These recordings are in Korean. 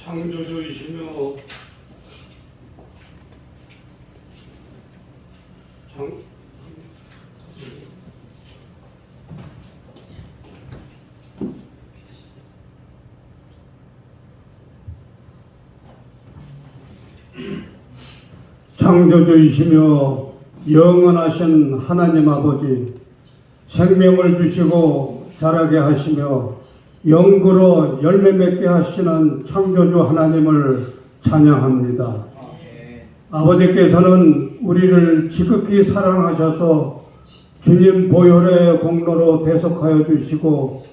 창조주이시며 창조주이시며 영원하신 하나님 아버지, 생명을 주시고 자라게 하시며 영구로 열매 맺게 하시는 창조주 하나님을 찬양합니다. 아버지께서는 우리를 지극히 사랑하셔서 주님 보혈의 공로로 대속하여 주시고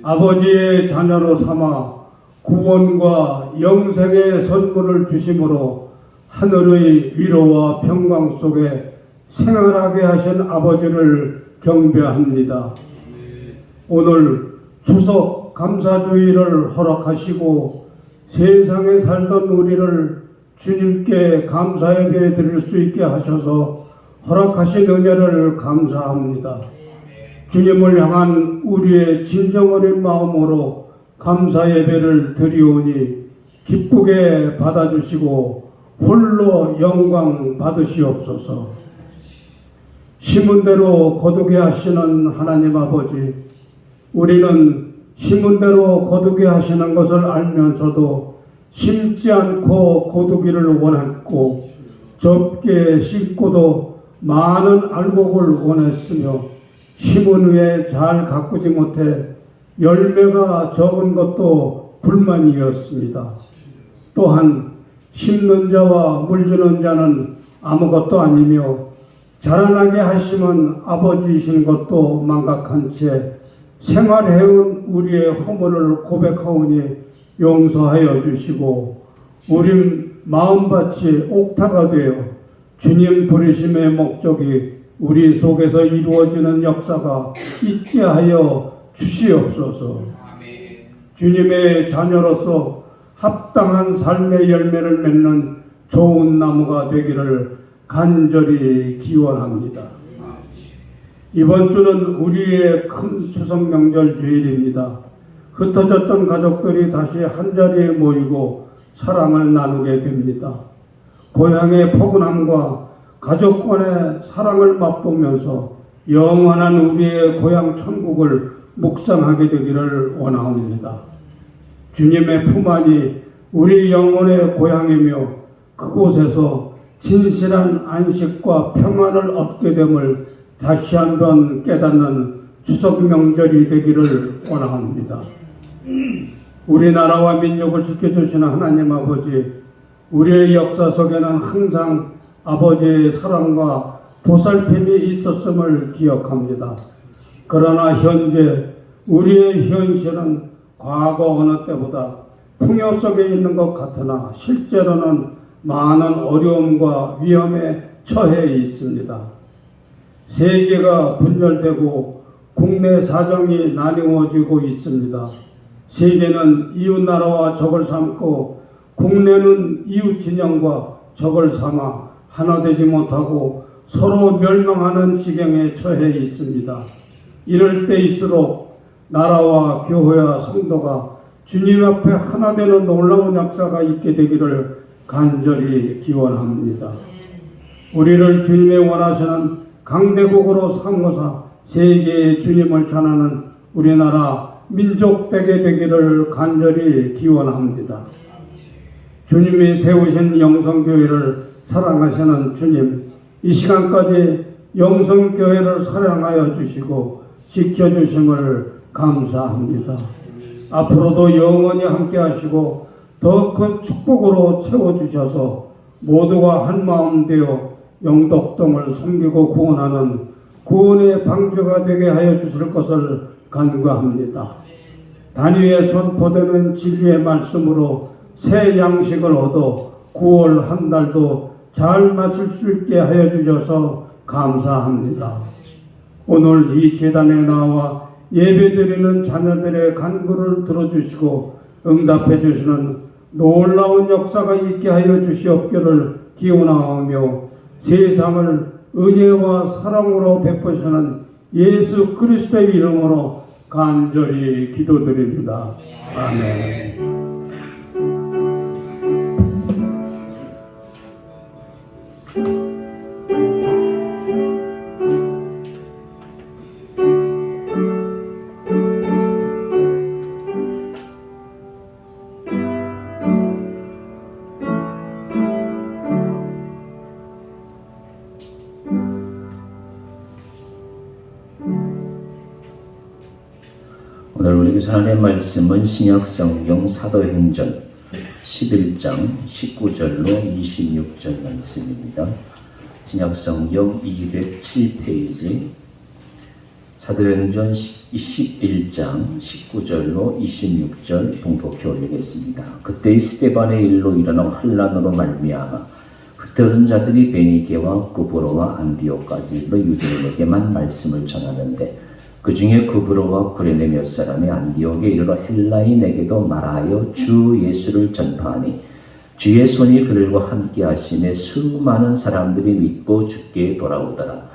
아버지의 자녀로 삼아 구원과 영생의 선물을 주심으로 하늘의 위로와 평강 속에 생활하게 하신 아버지를 경배합니다. 오늘 추석 감사주의를 허락하시고 세상에 살던 우리를 주님께 감사 예배 드릴 수 있게 하셔서 허락하신 은혜를 감사합니다. 주님을 향한 우리의 진정 어린 마음으로 감사 예배를 드리오니 기쁘게 받아주시고 홀로 영광 받으시옵소서. 심은 대로 거두게 하시는 하나님 아버지, 우리는 심은 대로 거두게 하시는 것을 알면서도 심지 않고 거두기를 원했고 좁게 심고도 많은 알곡을 원했으며 심은 후에 잘 가꾸지 못해 열매가 적은 것도 불만이었습니다. 또한 심는 자와 물주는 자는 아무것도 아니며 자라나게 하시면 아버지이신 것도 망각한 채 생활해온 우리의 허물을 고백하오니 용서하여 주시고 우리 마음밭이 옥타가 되어 주님 부르심의 목적이 우리 속에서 이루어지는 역사가 있게 하여 주시옵소서. 주님의 자녀로서 합당한 삶의 열매를 맺는 좋은 나무가 되기를 간절히 기원합니다. 이번 주는 우리의 큰 추석 명절 주일입니다. 흩어졌던 가족들이 다시 한자리에 모이고 사랑을 나누게 됩니다. 고향의 포근함과 가족 간의 사랑을 맛보면서 영원한 우리의 고향 천국을 묵상하게 되기를 원합니다. 주님의 품 안이 우리 영혼의 고향이며 그곳에서 진실한 안식과 평안을 얻게 됨을 다시 한번 깨닫는 추석 명절이 되기를 원합니다. 우리나라와 민족을 지켜주시는 하나님 아버지, 우리의 역사 속에는 항상 아버지의 사랑과 보살핌이 있었음을 기억합니다. 그러나 현재 우리의 현실은 과거 어느 때보다 풍요 속에 있는 것 같으나 실제로는 많은 어려움과 위험에 처해 있습니다. 세계가 분열되고 국내 사정이 나뉘어지고 있습니다. 세계는 이웃 나라와 적을 삼고 국내는 이웃 진영과 적을 삼아 하나 되지 못하고 서로 멸망하는 지경에 처해 있습니다. 이럴 때일수록 나라와 교회와 성도가 주님 앞에 하나 되는 놀라운 역사가 있게 되기를 간절히 기원합니다. 우리를 주님의 원하시는 강대국으로 삼으사 세계의 주님을 전하는 우리나라 민족 되게 되기를 간절히 기원합니다. 주님이 세우신 영성교회를 사랑하시는 주님, 이 시간까지 영성교회를 사랑하여 주시고 지켜주심을 감사합니다. 앞으로도 영원히 함께 하시고 더 큰 축복으로 채워주셔서 모두가 한마음 되어 영덕동을 섬기고 구원하는 구원의 방주가 되게 하여 주실 것을 간구합니다. 단위에 선포되는 진리의 말씀으로 새 양식을 얻어 9월 한 달도 잘 마칠 수 있게 하여 주셔서 감사합니다. 오늘 이 제단에 나와 예배드리는 자녀들의 간구를 들어주시고 응답해 주시는 놀라운 역사가 있게 하여 주시옵기를 기원하며 세상을 은혜와 사랑으로 베푸시는 예수 그리스도의 이름으로 간절히 기도드립니다. 아멘. 오늘 우리에게 하나님의 말씀은 신약성경 사도행전 11장 19절로 26절 말씀입니다. 신약성경 207페이지 사도행전 11장 19절로 26절 봉독해 올리겠습니다. 그때 스데반의 일로 일어난 환란으로 말미암아 흩어진 자들이 베니게와 구브로와 안디오까지 일러 유대인에게만 말씀을 전하는데 그 중에 구브로와 구레네 몇 사람이 안디옥에 이르러 헬라인에게도 말하여 주 예수를 전파하니 주의 손이 그들과 함께 하심에 수많은 사람들이 믿고 주께 돌아오더라.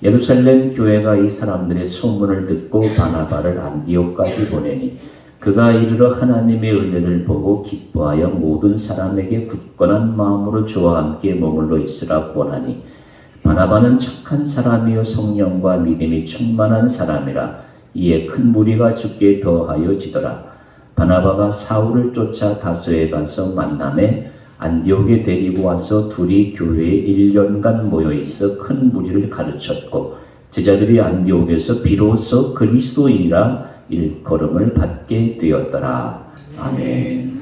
예루살렘 교회가 이 사람들의 소문을 듣고 바나바를 안디옥까지 보내니 그가 이르러 하나님의 은혜를 보고 기뻐하여 모든 사람에게 굳건한 마음으로 주와 함께 머물러 있으라 권하니 바나바는 착한 사람이요 성령과 믿음이 충만한 사람이라. 이에 큰 무리가 주께 더하여 지더라. 바나바가 사울을 쫓아 다소에 가서 만남에 안디옥에 데리고 와서 둘이 교회에 1년간 모여 있어 큰 무리를 가르쳤고 제자들이 안디옥에서 비로소 그리스도인이라 일컬음을 받게 되었더라. 아멘.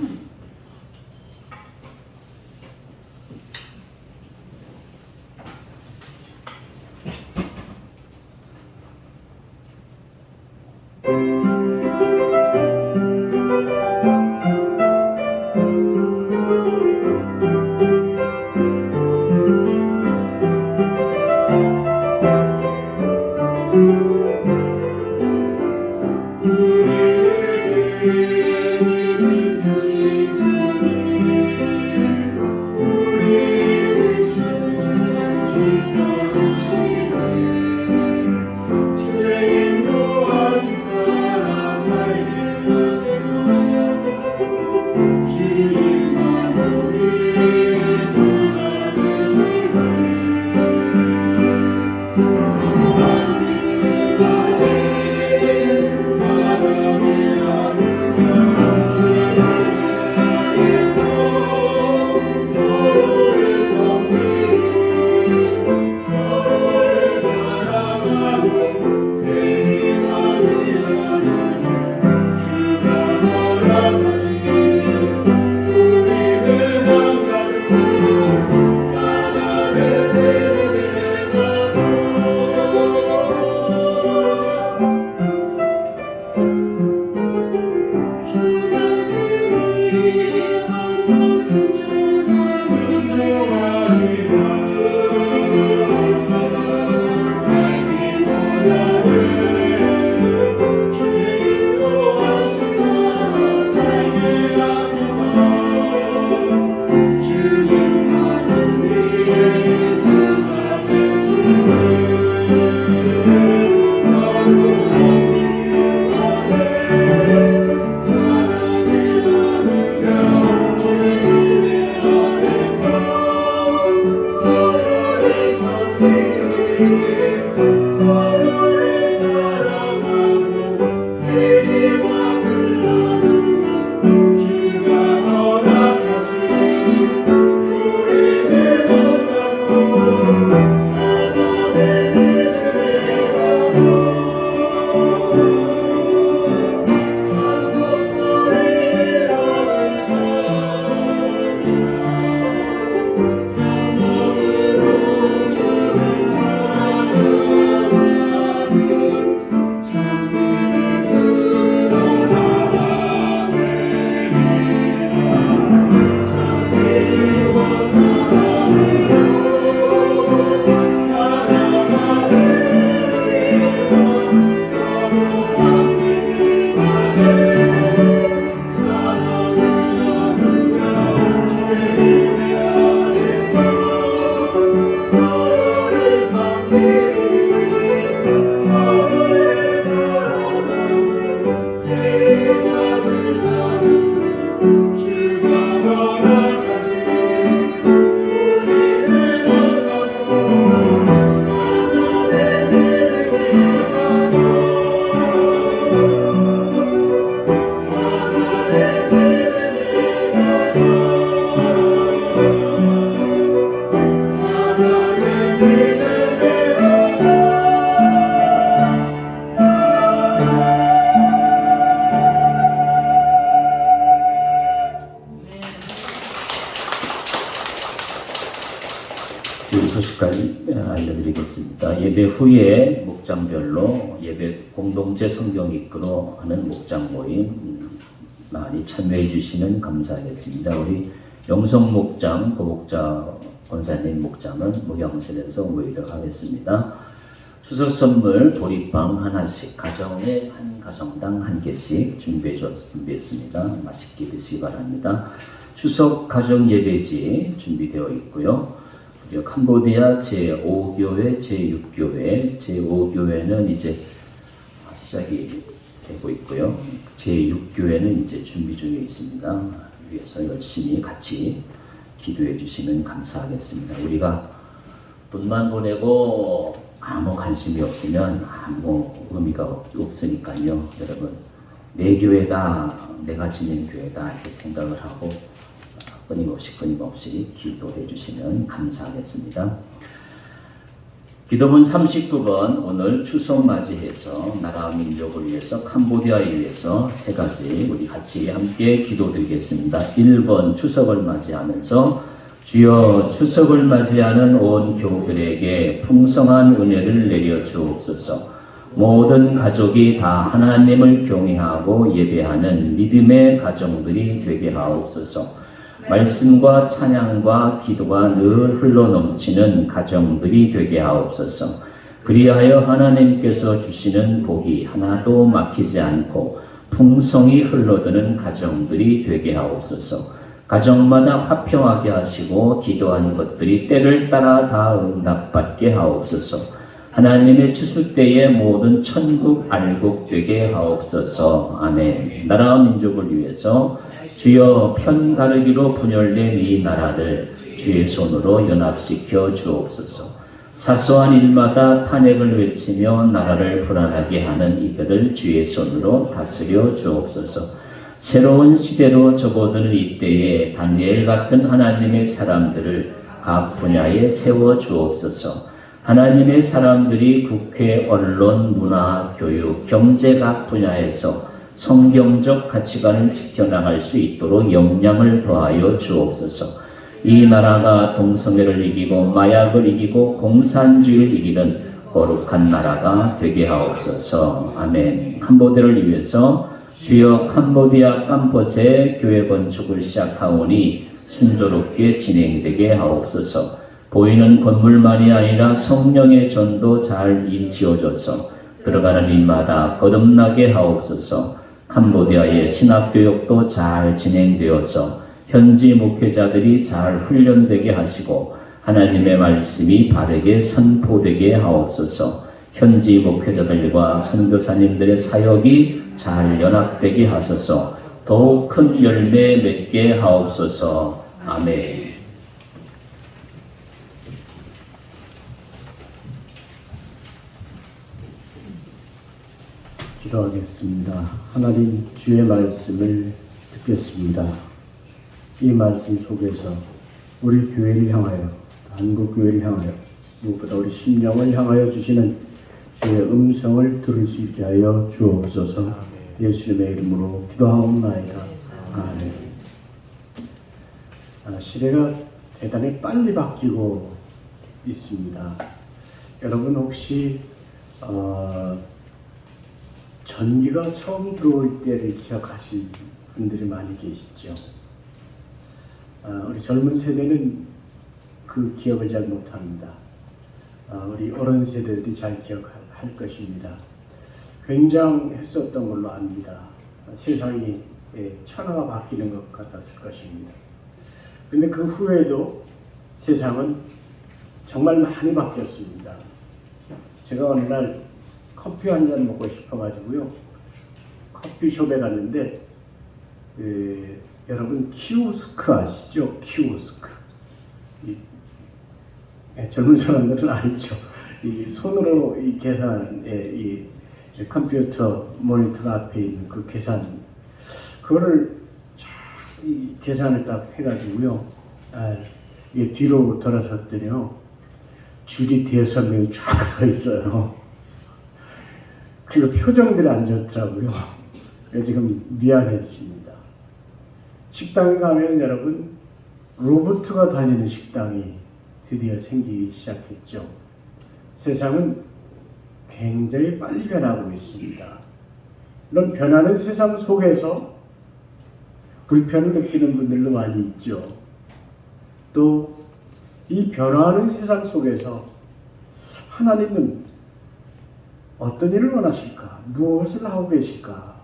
알려드리겠습니다. 예배 후에 목장별로 예배 공동체 성경 이끌어 하는 목장 모임 많이 참여해 주시면 감사하겠습니다. 우리 영성 목장, 고복자 권사님 목장은 목양실에서 모이도록 하겠습니다. 추석 선물 보리빵 하나씩 가정에 한 가정당 한 개씩 준비했습니다. 맛있게 드시기 바랍니다. 추석 가정 예배지 준비되어 있고요. 그리고 캄보디아 제5교회, 제6교회, 제5교회는 이제 시작이 되고 있고요. 제6교회는 이제 준비 중에 있습니다. 위해서 열심히 같이 기도해 주시면 감사하겠습니다. 우리가 돈만 보내고 아무 관심이 없으면 아무 의미가 없으니까요. 여러분, 내 교회다, 내가 지낸 교회다 이렇게 생각을 하고 끊임없이 기도해 주시면 감사하겠습니다. 기도문 39번, 오늘 추석 맞이해서 나라 민족을 위해서 캄보디아를 위해서 세 가지 우리 같이 함께 기도드리겠습니다. 1번, 추석을 맞이하면서 주여 추석을 맞이하는 온 교우들에게 풍성한 은혜를 내려 주옵소서. 모든 가족이 다 하나님을 경외하고 예배하는 믿음의 가정들이 되게 하옵소서. 말씀과 찬양과 기도가 늘 흘러넘치는 가정들이 되게 하옵소서. 그리하여 하나님께서 주시는 복이 하나도 막히지 않고 풍성히 흘러드는 가정들이 되게 하옵소서. 가정마다 화평하게 하시고 기도하는 것들이 때를 따라 다 응답받게 하옵소서. 하나님의 추수 때에 모든 천국 알곡 되게 하옵소서. 아멘. 나라와 민족을 위해서 주여 편가르기로 분열된 이 나라를 주의 손으로 연합시켜 주옵소서. 사소한 일마다 탄핵을 외치며 나라를 불안하게 하는 이들을 주의 손으로 다스려 주옵소서. 새로운 시대로 접어드는 이때에 다니엘 같은 하나님의 사람들을 각 분야에 세워 주옵소서. 하나님의 사람들이 국회, 언론, 문화, 교육, 경제 각 분야에서 성경적 가치관을 지켜나갈 수 있도록 역량을 더하여 주옵소서. 이 나라가 동성애를 이기고 마약을 이기고 공산주의를 이기는 거룩한 나라가 되게 하옵소서. 아멘. 캄보디아를 위해서 주여 캄보디아 캄퍼스의 교회 건축을 시작하오니 순조롭게 진행되게 하옵소서. 보이는 건물만이 아니라 성령의 전도 잘 지어져서 들어가는 입마다 거듭나게 하옵소서. 캄보디아의 신학교육도 잘 진행되어서 현지 목회자들이 잘 훈련되게 하시고 하나님의 말씀이 바르게 선포되게 하옵소서. 현지 목회자들과 선교사님들의 사역이 잘 연합되게 하소서. 더욱 큰 열매 맺게 하옵소서. 아멘. 기도하겠습니다. 하나님 주의 말씀을 듣겠습니다. 이 말씀 속에서 우리 교회를 향하여, 한국 교회를 향하여, 무엇보다 우리 심령을 향하여 주시는 주의 음성을 들을 수 있게 하여 주옵소서. 예수님의 이름으로 기도하옵나이다. 아멘. 시대가 대단히 빨리 바뀌고 있습니다. 여러분 혹시 전기가 처음 들어올 때를 기억하실 분들이 많이 계시죠. 우리 젊은 세대는 그 기억을 잘 못합니다. 우리 어른 세대들이 잘 기억할 것입니다. 굉장했었던 걸로 압니다. 세상이 천하가 바뀌는 것 같았을 것입니다. 그런데 그 후에도 세상은 정말 많이 바뀌었습니다. 제가 어느 날 커피 한 잔 먹고 싶어가지고요. 커피숍에 갔는데 여러분 키오스크 아시죠? 키오스크. 젊은 사람들은 알죠. 이 손으로 이 계산에 이 컴퓨터 모니터가 앞에 있는 그 계산, 그거를 이 계산을 딱 해가지고요. 이게 뒤로 돌아섰더니요. 줄이 5명이 쫙 서 있어요. 그리고 표정들이 안 좋더라고요. 그래서 지금 미안했습니다. 식당에 가면 여러분 로봇가 다니는 식당이 드디어 생기기 시작했죠. 세상은 굉장히 빨리 변하고 있습니다. 이런 변하는 세상 속에서 불편을 느끼는 분들도 많이 있죠. 또 이 변화하는 세상 속에서 하나님은 어떤 일을 원하실까? 무엇을 하고 계실까?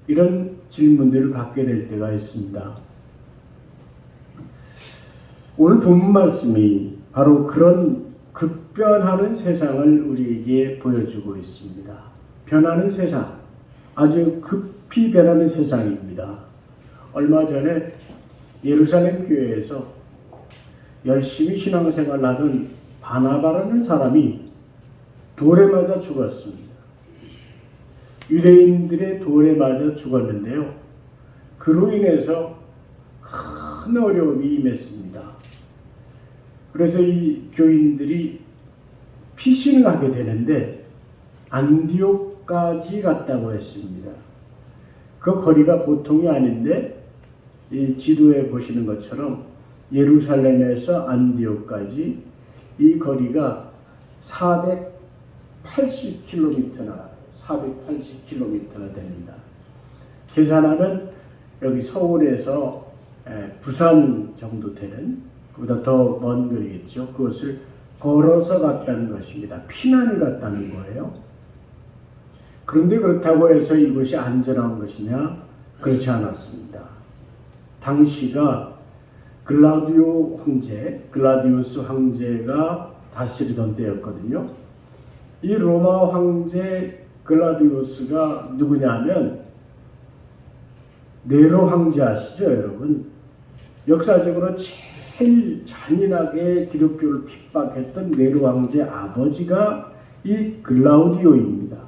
이런 질문들을 갖게 될 때가 있습니다. 오늘 본문 말씀이 바로 그런 급변하는 세상을 우리에게 보여주고 있습니다. 변하는 세상, 아주 급히 변하는 세상입니다. 얼마 전에 예루살렘 교회에서 열심히 신앙생활을 하던 바나바라는 사람이 돌에 맞아 죽었습니다. 유대인들의 돌에 맞아 죽었는데요. 그로 인해서 큰 어려움이 임했습니다. 그래서 이 교인들이 피신을 하게 되는데 안디옥까지 갔다고 했습니다. 그 거리가 보통이 아닌데 이 지도에 보시는 것처럼 예루살렘에서 안디옥까지 이 거리가 480km나 됩니다. 계산하면 여기 서울에서 부산 정도 되는, 그보다 더 먼 거리겠죠. 그것을 걸어서 갔다는 것입니다. 피난을 갔다는 거예요. 그런데 그렇다고 해서 이것이 안전한 것이냐? 그렇지 않았습니다. 당시가 글라디우스 황제가 다스리던 때였거든요. 이 로마 황제 글라디우스가 누구냐면 네로 황제 아시죠, 여러분? 역사적으로 제일 잔인하게 기독교를 핍박했던 네로 황제 아버지가 이 글라우디오입니다.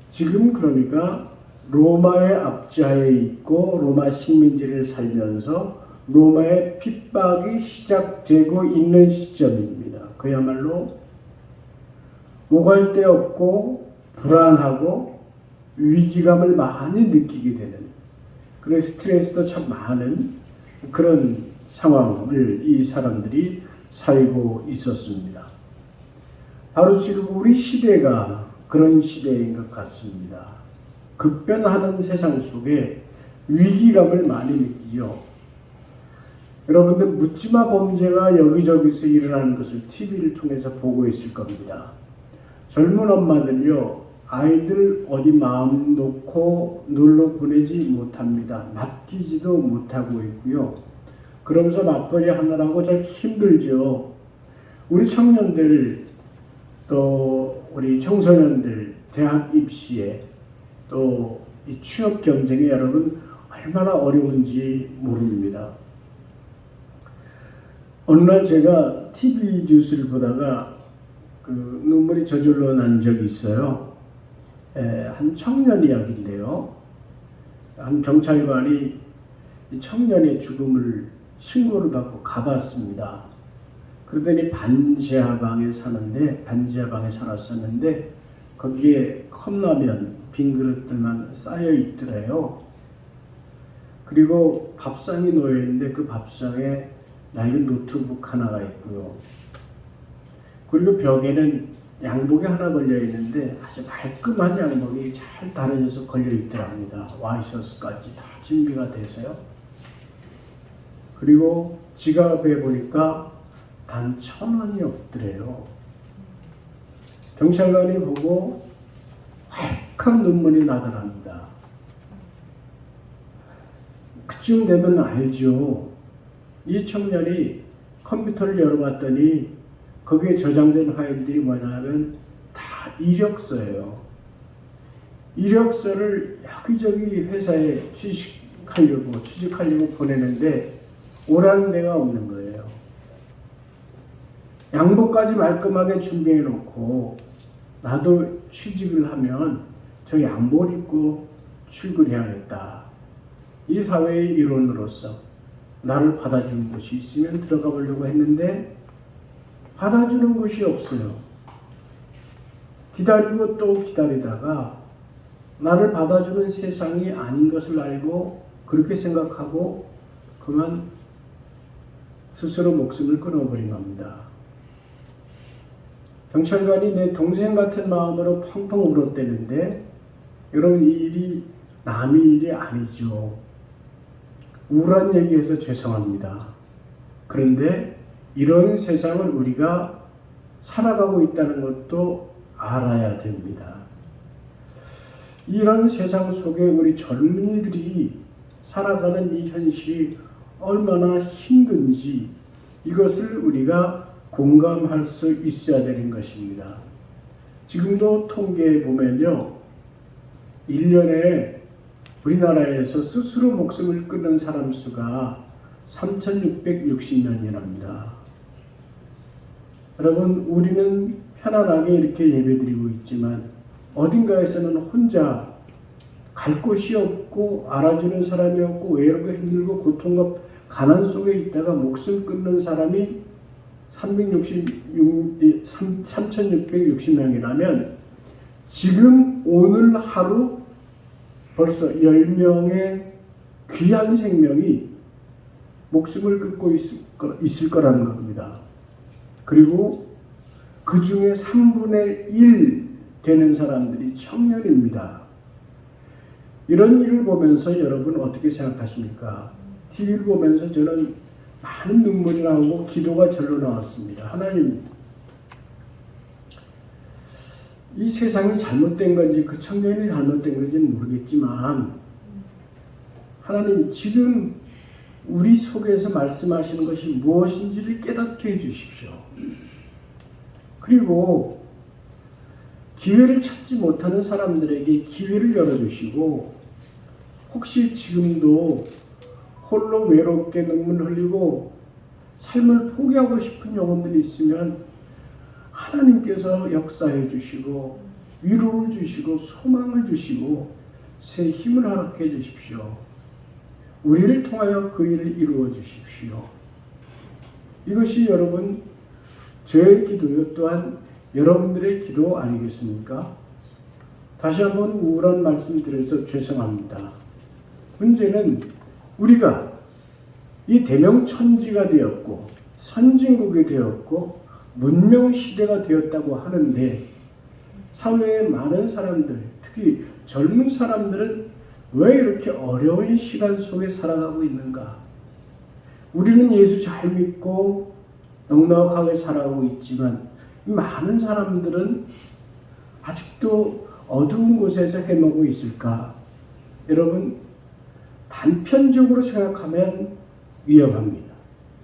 지금 그러니까 로마의 압제하에 있고 로마 식민지를 살면서 로마의 핍박이 시작되고 있는 시점입니다. 그야말로 오갈 데 없고 불안하고 위기감을 많이 느끼게 되는, 그런 스트레스도 참 많은 그런 상황을 이 사람들이 살고 있었습니다. 바로 지금 우리 시대가 그런 시대인 것 같습니다. 급변하는 세상 속에 위기감을 많이 느끼죠. 여러분들 묻지마 범죄가 여기저기서 일어나는 것을 TV를 통해서 보고 있을 겁니다. 젊은 엄마들요, 아이들 어디 마음 놓고 놀러 보내지 못합니다. 맡기지도 못하고 있고요. 그러면서 맞벌이 하느라고 좀 힘들죠. 우리 청년들, 또 우리 청소년들 대학 입시에 또 이 취업 경쟁에 여러분 얼마나 어려운지 모릅니다. 어느 날 제가 TV 뉴스를 보다가 그 눈물이 저절로 난 적이 있어요. 한 청년 이야기인데요. 한 경찰관이 이 청년의 죽음을 신고를 받고 가봤습니다. 그러더니 반지하방에 살았었는데 거기에 컵라면 빈 그릇들만 쌓여 있더래요. 그리고 밥상이 놓여 있는데 그 밥상에 낡은 노트북 하나가 있고요. 그리고 벽에는 양복이 하나 걸려 있는데 아주 말끔한 양복이 잘 다려져서 걸려 있더랍니다. 와이셔츠까지 다 준비가 돼서요. 그리고 지갑에 보니까 단 1,000원이 없더래요. 경찰관이 보고 활칵 눈물이 나더랍니다. 그쯤 되면 알죠. 이 청년이 컴퓨터를 열어봤더니 거기에 저장된 파일들이 뭐냐면 다 이력서예요. 이력서를 여기저기 회사에 취직하려고 보내는데 오라는 데가 없는 거예요. 양복까지 말끔하게 준비해 놓고 나도 취직을 하면 저 양복을 입고 출근해야겠다. 이 사회의 일원으로서 나를 받아주는 곳이 있으면 들어가 보려고 했는데 받아주는 곳이 없어요. 기다리고 또 기다리다가 나를 받아주는 세상이 아닌 것을 알고 그렇게 생각하고 그만 스스로 목숨을 끊어버린 겁니다. 경찰관이 내 동생 같은 마음으로 펑펑 울었대는데 여러분 이 일이 남의 일이 아니죠. 우울한 얘기해서 죄송합니다. 그런데 이런 세상을 우리가 살아가고 있다는 것도 알아야 됩니다. 이런 세상 속에 우리 젊은이들이 살아가는 이 현실이 얼마나 힘든지 이것을 우리가 공감할 수 있어야 되는 것입니다. 지금도 통계에 보면요. 1년에 우리나라에서 스스로 목숨을 끊는 사람 수가 3,660명이랍니다. 여러분, 우리는 편안하게 이렇게 예배드리고 있지만 어딘가에서는 혼자 갈 곳이 없고 알아주는 사람이 없고 외롭고 힘들고 고통과 가난 속에 있다가 목숨 끊는 사람이 3,660명이라면 지금 오늘 하루 벌써 10명의 귀한 생명이 목숨을 끊고 있을 거라는 겁니다. 그리고 그 중에 3분의 1 되는 사람들이 청년입니다. 이런 일을 보면서 여러분 어떻게 생각하십니까? TV를 보면서 저는 많은 눈물이 나오고 기도가 절로 나왔습니다. 하나님, 이 세상이 잘못된 건지 그 청년이 잘못된 건지는 모르겠지만 하나님 지금 우리 속에서 말씀하시는 것이 무엇인지를 깨닫게 해주십시오. 그리고 기회를 찾지 못하는 사람들에게 기회를 열어주시고 혹시 지금도 홀로 외롭게 눈물 흘리고 삶을 포기하고 싶은 영혼들이 있으면 하나님께서 역사해 주시고 위로를 주시고 소망을 주시고 새 힘을 허락해 주십시오. 우리를 통하여 그 일을 이루어 주십시오. 이것이 여러분 저의 기도요 또한 여러분들의 기도 아니겠습니까? 다시 한번 우울한 말씀 드려서 죄송합니다. 문제는 우리가 이 대명천지가 되었고 선진국이 되었고 문명시대가 되었다고 하는데 사회의 많은 사람들, 특히 젊은 사람들은 왜 이렇게 어려운 시간 속에 살아가고 있는가? 우리는 예수 잘 믿고 넉넉하게 살아가고 있지만 많은 사람들은 아직도 어두운 곳에서 헤매고 있을까? 여러분, 단편적으로 생각하면 위험합니다.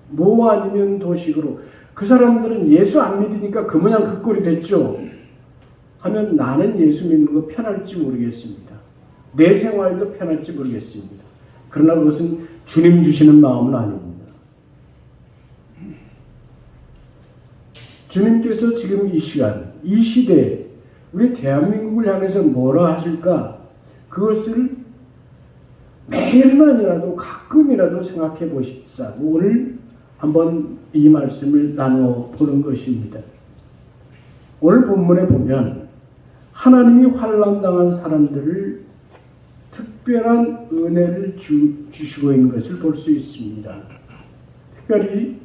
뭐 아니면 도식으로 그 사람들은 예수 안 믿으니까 그 모양 그 꼴이 됐죠 하면 나는 예수 믿는 거 편할지 모르겠습니다. 내 생활도 편할지 모르겠습니다. 그러나 그것은 주님 주시는 마음은 아닙니다. 주님께서 지금 이 시간, 이 시대에 우리 대한민국을 향해서 뭐라 하실까? 그것을 매일은 아니라도 가끔이라도 생각해 보십사. 오늘 한번 이 말씀을 나누어 보는 것입니다. 오늘 본문에 보면 하나님이 환난당한 사람들을 특별한 은혜를 주시고 있는 것을 볼 수 있습니다. 특별히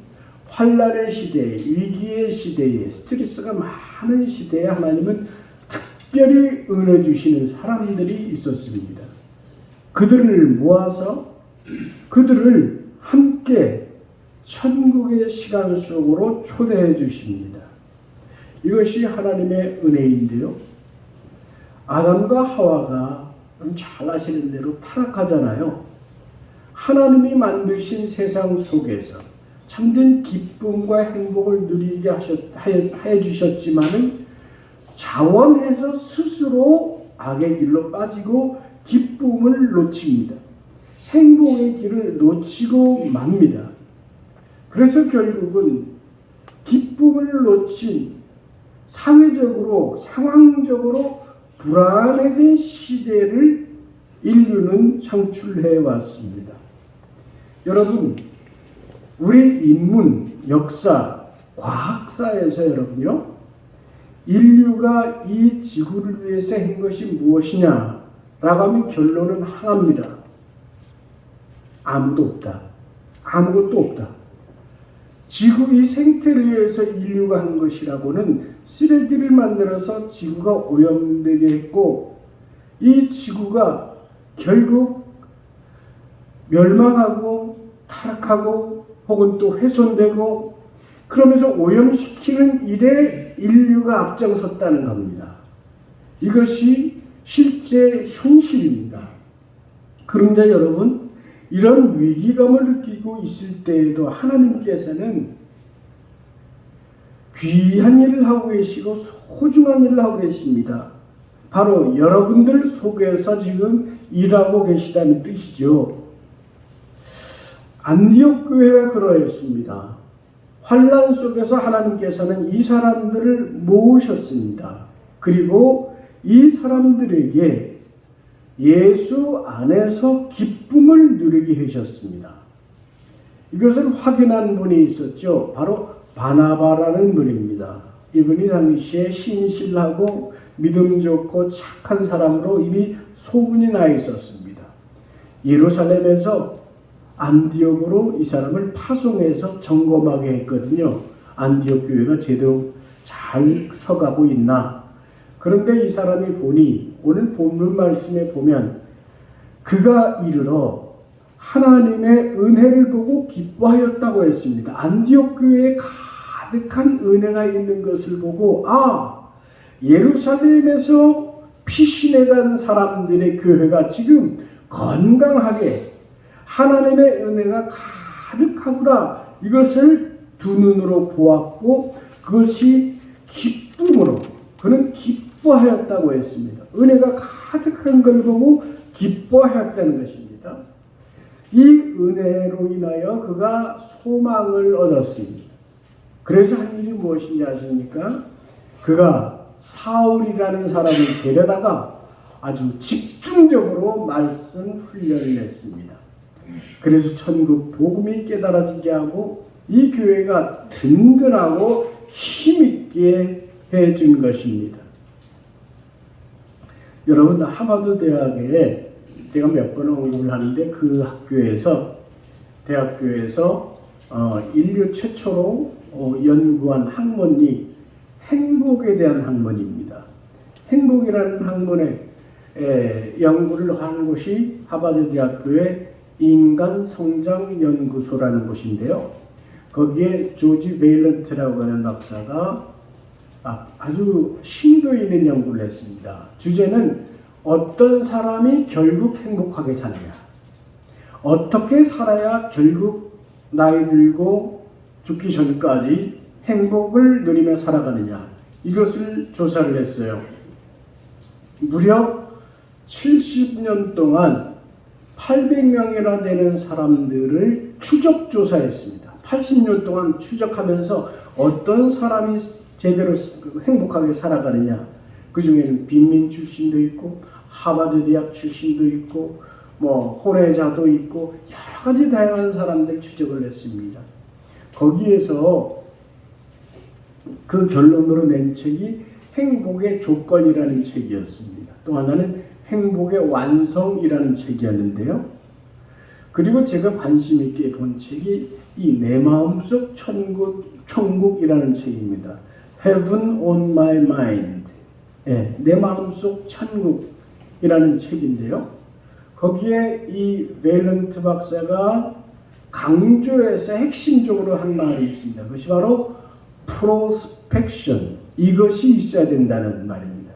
환난의 시대에, 위기의 시대에, 스트레스가 많은 시대에 하나님은 특별히 은혜 주시는 사람들이 있었습니다. 그들을 모아서 그들을 함께 천국의 시간 속으로 초대해 주십니다. 이것이 하나님의 은혜인데요. 아담과 하와가 잘 아시는 대로 타락하잖아요. 하나님이 만드신 세상 속에서 참된 기쁨과 행복을 누리게 해 주셨지만은 자원해서 스스로 악의 길로 빠지고 기쁨을 놓칩니다. 행복의 길을 놓치고 맙니다. 그래서 결국은 기쁨을 놓친 사회적으로 상황적으로 불안해진 시대를 인류는 창출해 왔습니다. 여러분, 우리 인문, 역사, 과학사에서 여러분요, 인류가 이 지구를 위해서 한 것이 무엇이냐 라고 하면 결론은 하나입니다. 아무도 없다. 아무것도 없다. 지구 이 생태를 위해서 인류가 한 것이라고는 쓰레기를 만들어서 지구가 오염되게 했고, 이 지구가 결국 멸망하고 타락하고 혹은 또 훼손되고 그러면서 오염시키는 일에 인류가 앞장섰다는 겁니다. 이것이 실제 현실입니다. 그런데 여러분, 이런 위기감을 느끼고 있을 때에도 하나님께서는 귀한 일을 하고 계시고 소중한 일을 하고 계십니다. 바로 여러분들 속에서 지금 일하고 계시다는 뜻이죠. 안디옥 교회가 그러했습니다. 환난 속에서 하나님께서는 이 사람들을 모으셨습니다. 그리고 이 사람들에게 예수 안에서 기쁨을 누리게 하셨습니다. 이것을 확인한 분이 있었죠. 바로 바나바라는 분입니다. 이분이 당시에 신실하고 믿음 좋고 착한 사람으로 이미 소문이 나 있었습니다. 예루살렘에서 안디옥으로 이 사람을 파송해서 점검하게 했거든요. 안디옥 교회가 제대로 잘 서가고 있나. 그런데 이 사람이 보니 오늘 본문 말씀에 보면 그가 이르러 하나님의 은혜를 보고 기뻐하였다고 했습니다. 안디옥 교회에 가득한 은혜가 있는 것을 보고 예루살렘에서 피신해간 사람들의 교회가 지금 건강하게 하나님의 은혜가 가득하구나, 이것을 두 눈으로 보았고 그것이 기쁨으로 그는 기뻐하였다고 했습니다. 은혜가 가득한 걸 보고 기뻐하였다는 것입니다. 이 은혜로 인하여 그가 소망을 얻었습니다. 그래서 한 일이 무엇인지 아십니까? 그가 사울이라는 사람을 데려다가 아주 집중적으로 말씀 훈련을 했습니다. 그래서 천국 복음이 깨달아지게 하고 이 교회가 든든하고 힘있게 해준 것입니다. 여러분, 하버드 대학에 제가 몇 번 언급을 하는데 그 대학교에서 인류 최초로 연구한 학문이 행복에 대한 학문입니다. 행복이라는 학문에 연구를 하는 곳이 하버드 대학교의 인간성장연구소라는 곳인데요. 거기에 조지 베일런트라고 하는 박사가 아주 심도 있는 연구를 했습니다. 주제는 어떤 사람이 결국 행복하게 사느냐, 어떻게 살아야 결국 나이 들고 죽기 전까지 행복을 누리며 살아가느냐, 이것을 조사를 했어요. 무려 70년 동안 800명이나 되는 사람들을 추적 조사했습니다. 80년 동안 추적하면서 어떤 사람이 제대로 행복하게 살아가느냐, 그 중에는 빈민 출신도 있고 하버드 대학 출신도 있고 혼외자도 있고 여러 가지 다양한 사람들 추적을 했습니다. 거기에서 그 결론으로 낸 책이 행복의 조건이라는 책이었습니다. 또 하나는 행복의 완성이라는 책이었는데요. 그리고 제가 관심 있게 본 책이 이 내 마음속 천국이라는 책입니다. Heaven on my mind. 내 마음속 천국이라는 책인데요. 거기에 이 베일런트 박사가 강조해서 핵심적으로 한 말이 있습니다. 그것이 바로 prospection, 이것이 있어야 된다는 말입니다.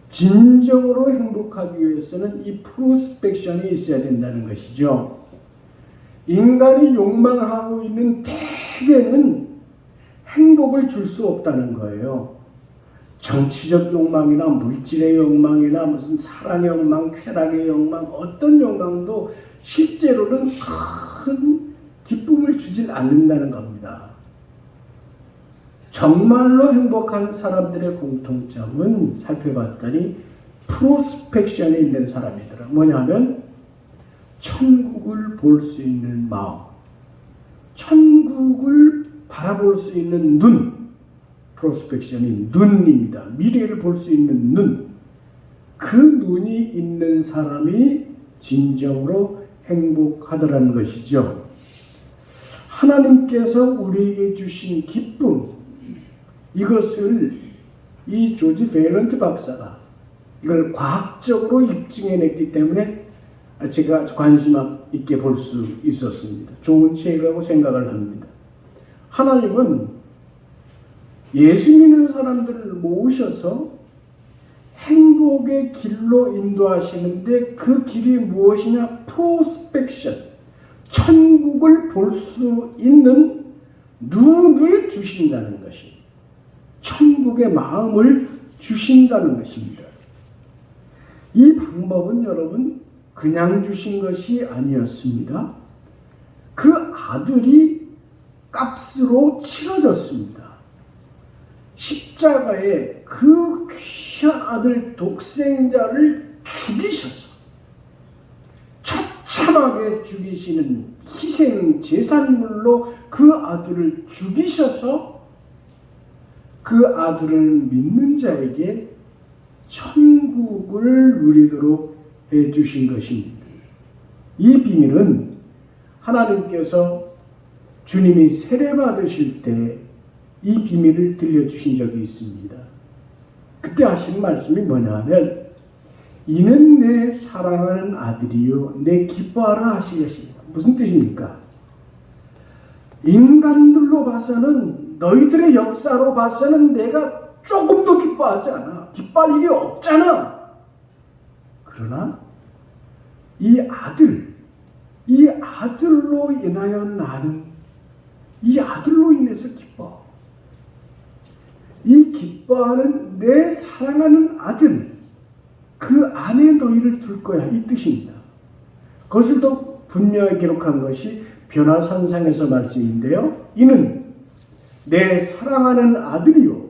진정으로 행복하기 위해서는 이 prospection이 있어야 된다는 것이죠. 인간이 욕망하고 있는 대개는 행복을 줄 수 없다는 거예요. 정치적 욕망이나 물질의 욕망이나 무슨 사랑의 욕망, 쾌락의 욕망, 어떤 욕망도 실제로는 큰 기쁨을 주질 않는다는 겁니다. 정말로 행복한 사람들의 공통점은 살펴봤더니 프로스펙션이 있는 사람이더라. 뭐냐면 천국을 볼 수 있는 마음, 천국을 바라볼 수 있는 눈, 프로스펙션이 눈입니다. 미래를 볼 수 있는 눈. 그 눈이 있는 사람이 진정으로 행복하더라는 것이죠. 하나님께서 우리에게 주신 기쁨, 이것을 이 조지 베일런트 박사가 이걸 과학적으로 입증해냈기 때문에 제가 아주 관심 있게 볼 수 있었습니다. 좋은 책이라고 생각을 합니다. 하나님은 예수 믿는 사람들을 모으셔서 행복의 길로 인도하시는데 그 길이 무엇이냐? 프로스펙션, 천국을 볼 수 있는 눈을 주신다는 것이, 천국의 마음을 주신다는 것입니다. 이 방법은 여러분 그냥 주신 것이 아니었습니다. 그 아들이 값으로 치러졌습니다. 십자가에 그 귀한 아들 독생자를 죽이셔서 처참하게 죽이시는 희생 제산물로 그 아들을 죽이셔서 그 아들을 믿는 자에게 천국을 누리도록 해주신 것입니다. 이 비밀은 하나님께서 주님이 세례받으실 때 이 비밀을 들려주신 적이 있습니다. 그때 하신 말씀이 뭐냐면 이는 내 사랑하는 아들이요 내 기뻐하라 하시겠습니다. 무슨 뜻입니까? 인간들로 봐서는, 너희들의 역사로 봐서는 내가 조금도 기뻐하지 않아. 기뻐할 일이 없잖아. 그러나 이 아들로 인하여 나는 이 아들로 인해서 기뻐. 이 기뻐하는 내 사랑하는 아들, 그 안에 너희를 둘 거야, 이 뜻입니다. 그것을 더 분명히 기록한 것이 변화산상에서 말씀인데요. 이는 내 사랑하는 아들이요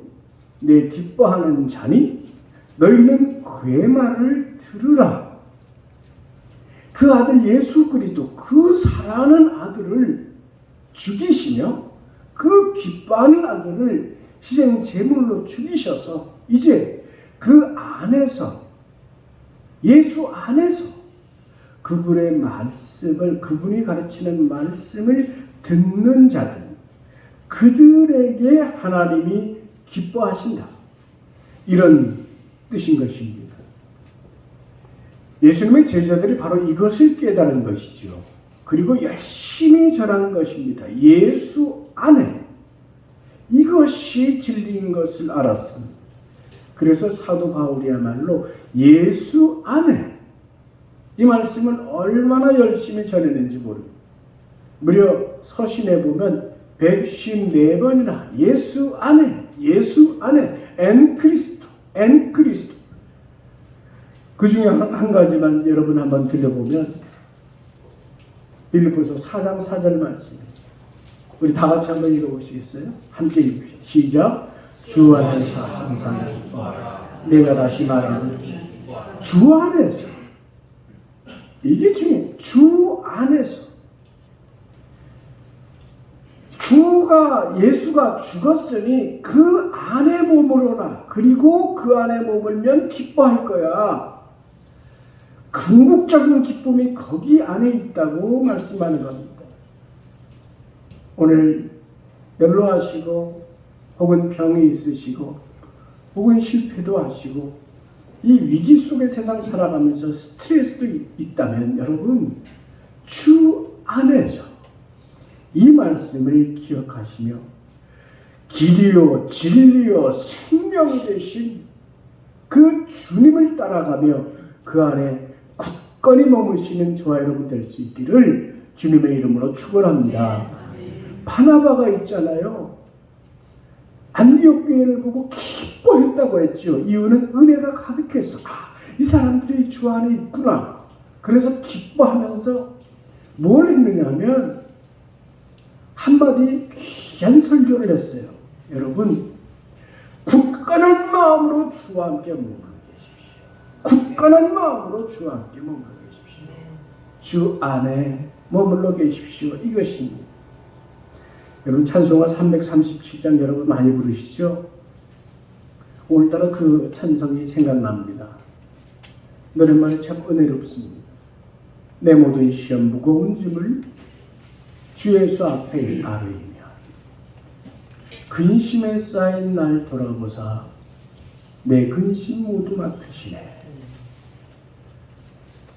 내 기뻐하는 자니 너희는 그의 말을 들으라. 그 아들 예수 그리스도, 그 사랑하는 아들을 죽이시며 그 기뻐하는 아들을 희생 제물로 죽이셔서 이제 그 안에서, 예수 안에서 그분의 말씀을, 그분이 가르치는 말씀을 듣는 자들, 그들에게 하나님이 기뻐하신다, 이런 뜻인 것입니다. 예수님의 제자들이 바로 이것을 깨달은 것이죠. 그리고 열심히 전한 것입니다. 예수 안에 이것이 진리인 것을 알았습니다. 그래서 사도 바울이야말로 예수 안에, 이 말씀을 얼마나 열심히 전했는지 모릅니다. 무려 서신에 보면 154번이나 예수 안에, 예수 안에, 엔 그리스도, 엔 그리스도. 그 중에 한 가지만 여러분 한번 들려보면 빌립보서 4장 4절 말씀, 우리 다 같이 한번 읽어보시겠어요? 함께 읽으시죠. 시작. 주 안에서 항상 기뻐하라. 내가 다시 말하노니 주 안에서, 이게 중요해요. 주 안에서. 예수가 죽었으니 그 안에 머무르라. 그리고 그 안에 머물면 기뻐할 거야. 궁극적인 기쁨이 거기 안에 있다고 말씀하는 겁니다. 오늘 연로하시고 혹은 병이 있으시고 혹은 실패도 하시고 이 위기 속의 세상 살아가면서 스트레스도 있다면 여러분, 주 안에서 이 말씀을 기억하시며 길이요 진리요 생명이 되신 그 주님을 따라가며 그 안에 굳건히 머무시는 저와 여러분 될 수 있기를 주님의 이름으로 축원합니다. 바나바가 있잖아요. 안디옥 교회를 보고 기뻐했다고 했죠. 이유는 은혜가 가득해서, 이 사람들이 주 안에 있구나. 그래서 기뻐하면서 뭘 했느냐 하면 한마디 귀한 설교를 했어요. 여러분, 굳건한 마음으로 주와 함께 머물러 계십시오. 굳건한 마음으로 주와 함께 머물러 계십시오. 주 안에 머물러 계십시오. 이것입니다. 여러분, 찬송가 337장 여러분 많이 부르시죠? 오늘따라 그 찬송이 생각납니다. 노랫말이 참 은혜롭습니다. 내 모든 시험 무거운 짐을 주 예수 앞에 아뢰이며 근심에 쌓인 날 돌아보사 내 근심 모두 맡으시네.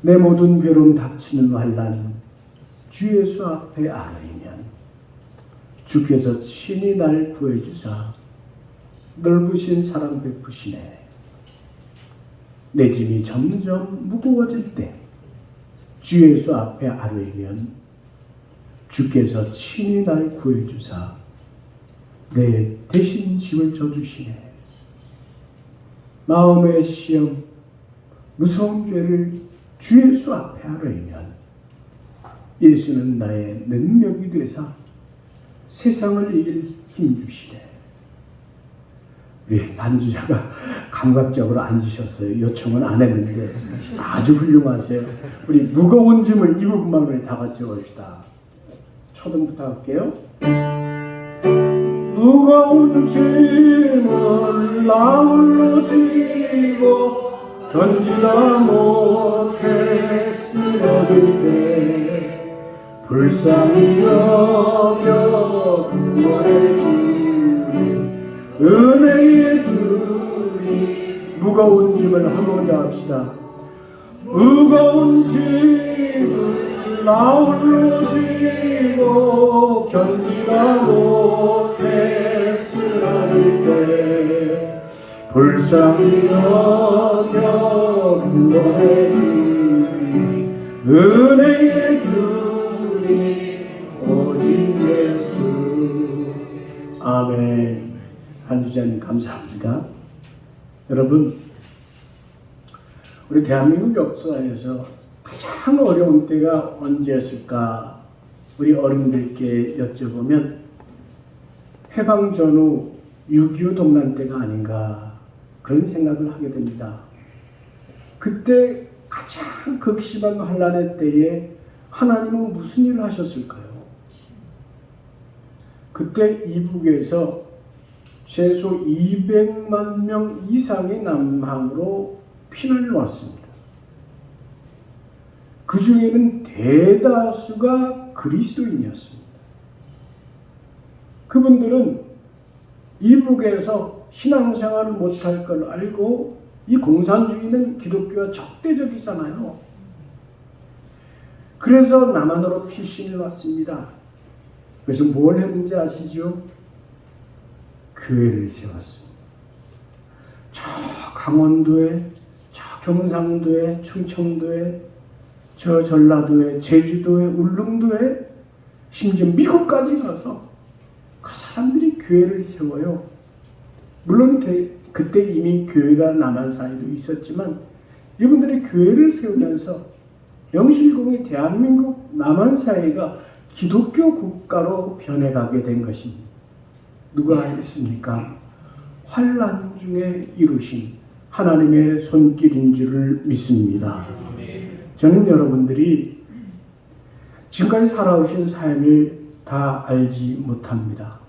내 모든 괴로움 닥치는 환난 주 예수 앞에 아뢰이면 주께서 친히 날 구해주사 넓으신 사랑 베푸시네. 내 짐이 점점 무거워질 때 주 예수 앞에 아뢰이면 주께서 친히 날 구해주사 내 대신 짐을 져주시네. 마음의 시험, 무서운 죄를 주 예수 앞에 아뢰이면 예수는 나의 능력이 되사 세상을 이길 힘 주시네. 우리 반주자가 감각적으로 앉으셨어요. 요청은 안 했는데 아주 훌륭하세요. 우리 무거운 짐을 이 부분만 우리 다 같이 봅시다. 초등부터 할게요. 무거운 짐을 나 홀로 지고 견디다 못해 쓰러질 때 불쌍히 여겨 구원해 주리 은혜의 주리. 무거운 짐을 한번 더 합시다. 무거운 짐을 나 홀로 지고 견디다 못해 쓰러질 때 불쌍히 여겨 구원해 주리 은혜의 주리 오직 예수. 아멘. 한주자님 감사합니다. 여러분, 우리 대한민국 역사에서 가장 어려운 때가 언제였을까? 우리 어른들께 여쭤보면 해방 전후 6.25 동란 때가 아닌가 그런 생각을 하게 됩니다. 그때 가장 극심한 환난의 때에 하나님은 무슨 일을 하셨을까요? 그때 이북에서 최소 200만 명 이상이 남한으로 피난을 왔습니다. 그 중에는 대다수가 그리스도인이었습니다. 그분들은 이북에서 신앙생활을 못할 걸 알고 이 공산주의는 기독교와 적대적이잖아요. 그래서 남한으로 피신을 왔습니다. 그래서 뭘 했는지 아시죠? 교회를 세웠습니다. 저 강원도에, 저 경상도에, 충청도에, 저 전라도에, 제주도에, 울릉도에, 심지어 미국까지 가서 그 사람들이 교회를 세워요. 물론 그때 이미 교회가 남한 사이도 있었지만 이분들이 교회를 세우면서 영실공의 대한민국 남한 사회가 기독교 국가로 변해가게 된 것입니다. 누가 알겠습니까? 환난 중에 이루신 하나님의 손길인 줄을 믿습니다. 저는 여러분들이 지금까지 살아오신 삶을 다 알지 못합니다.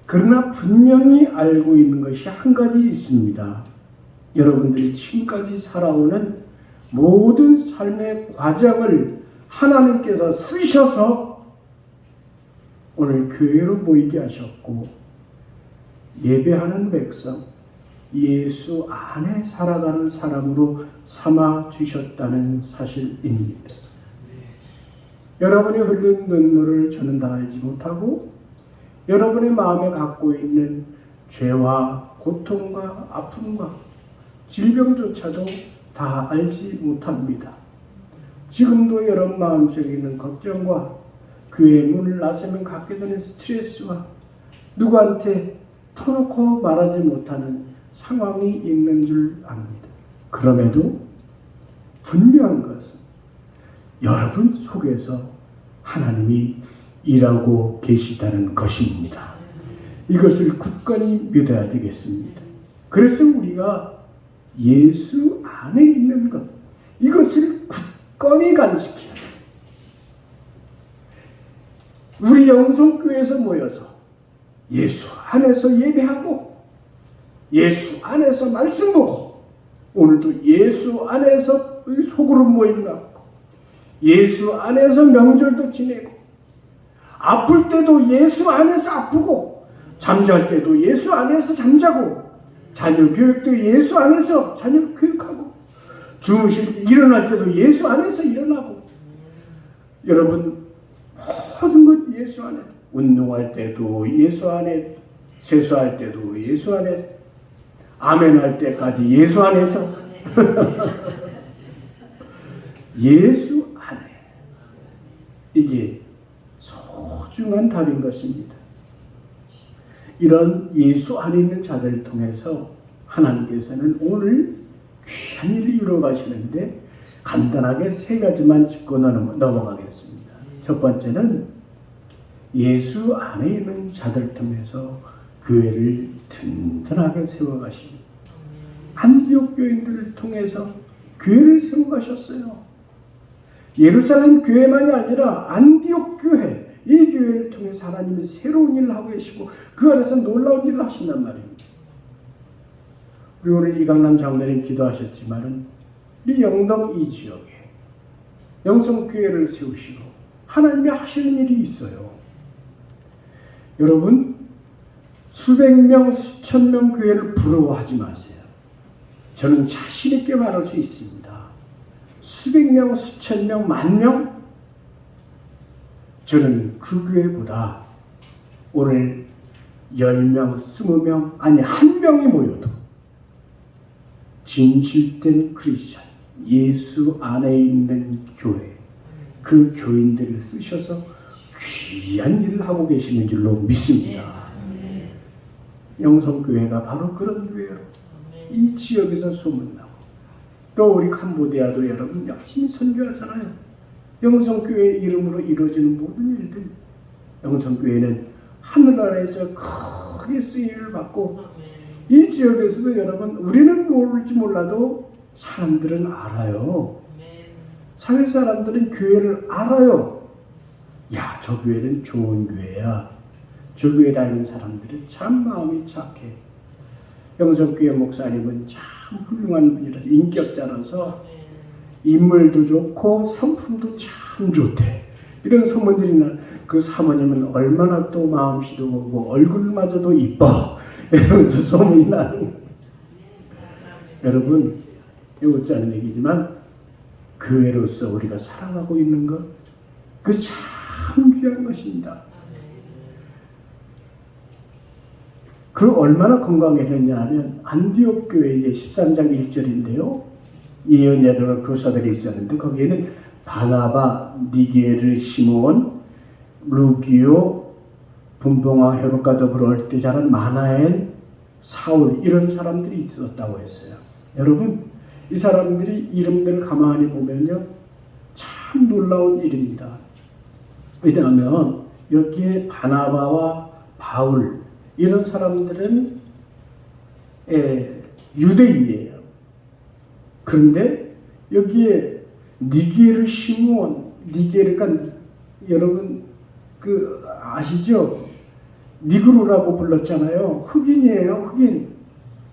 그러나 분명히 알고 있는 것이 한 가지 있습니다. 여러분들이 지금까지 살아오는 모든 삶의 과정을 하나님께서 쓰셔서 오늘 교회로 모이게 하셨고 예배하는 백성, 예수 안에 살아가는 사람으로 삼아 주셨다는 사실입니다. 여러분이 흘린 눈물을 저는 다 알지 못하고 여러분의 마음에 갖고 있는 죄와 고통과 아픔과 질병조차도 다 알지 못합니다. 지금도 여러분 마음속에 있는 걱정과 교회 문을 나서면 갖게 되는 스트레스와 누구한테 터놓고 말하지 못하는 상황이 있는 줄 압니다. 그럼에도 분명한 것은 여러분 속에서 하나님이 일하고 계시다는 것입니다. 이것을 굳건히 믿어야 되겠습니다. 그래서 우리가 예수 안에 있는 것, 이것을 굳건히 간직해야 돼요. 우리 영성교회에서 모여서 예수 안에서 예배하고 예수 안에서 말씀 보고 오늘도 예수 안에서 소그룹 모임 갖고 예수 안에서 명절도 지내고 아플 때도 예수 안에서 아프고, 잠잘 때도 예수 안에서 잠자고, 자녀 교육도 예수 안에서 자녀 교육하고, 주무실 때 일어날 때도 예수 안에서 일어나고, 여러분 모든 것 예수 안에, 운동할 때도 예수 안에, 세수할 때도 예수 안에, 아멘할 때까지 예수 안에서 예수 안에. 이게 소중한 답인 것입니다. 이런 예수 안에 있는 자들을 통해서 하나님께서는 오늘 귀한 일을 이루어 가시는데 간단하게 세 가지만 짚고 넘어가겠습니다. 첫 번째는 예수 안에 있는 자들을 통해서 교회를 든든하게 세워가십니다. 안디옥 교인들을 통해서 교회를 세워가셨어요. 예루살렘 교회만이 아니라 안디옥 교회, 이 교회를 통해서 하나님이 새로운 일을 하고 계시고 그 안에서 놀라운 일을 하신단 말입니다. 우리 오늘 이강남 장로님 기도하셨지만은 이 영동 이 지역에 영성교회를 세우시고 하나님이 하시는 일이 있어요. 여러분, 수백 명, 수천 명 교회를 부러워하지 마세요. 저는 자신 있게 말할 수 있습니다. 수백 명, 수천 명, 만 명? 저는 그 교회보다 오늘 10명, 20명, 아니 1명이 모여도 진실된 크리스천, 예수 안에 있는 교회, 그 교인들을 쓰셔서 귀한 일을 하고 계시는 줄로 믿습니다. 영성교회가 바로 그런 교회로 이 지역에서 소문나고, 또 우리 캄보디아도 여러분 열심히 선교하잖아요. 영성교회 이름으로 이루어지는 모든 일들, 영성교회는 하늘나라에서 크게 쓰임을 받고, 이 지역에서도 여러분 우리는 모를지 몰라도 사람들은 알아요. 사회 사람들은 교회를 알아요. 야, 저 교회는 좋은 교회야. 저 교회 다니는 사람들은 참 마음이 착해. 영성교회 목사님은 참 훌륭한 분이라서, 인격자라서 인물도 좋고 성품도 참 좋대. 이런 소문들이 나. 그 사모님은 얼마나 또 마음씨도 고고 얼굴마저도 이뻐. 이러면서 소문이 나는. 여러분, 이것지 않은 얘기지만 교회로서 우리가 살아가고 있는 것, 그 참 귀한 것입니다. 그 얼마나 건강해졌냐 하면 안디옥 교회의 13장 1절인데요. 예언자들과 교사들이 있었는데 거기에는 바나바, 니게르, 시몬, 루기오, 분봉아, 헤롯과 더불어 올 때 자란 마나엔, 사울, 이런 사람들이 있었다고 했어요. 여러분, 이 사람들이 이름들을 가만히 보면요, 참 놀라운 일입니다. 왜냐하면 여기에 바나바와 바울, 이런 사람들은 유대인이에요. 그런데 여기에 니게르, 시므온, 니게르가 여러분 그 아시죠? 니그루라고 불렀잖아요. 흑인이에요. 흑인.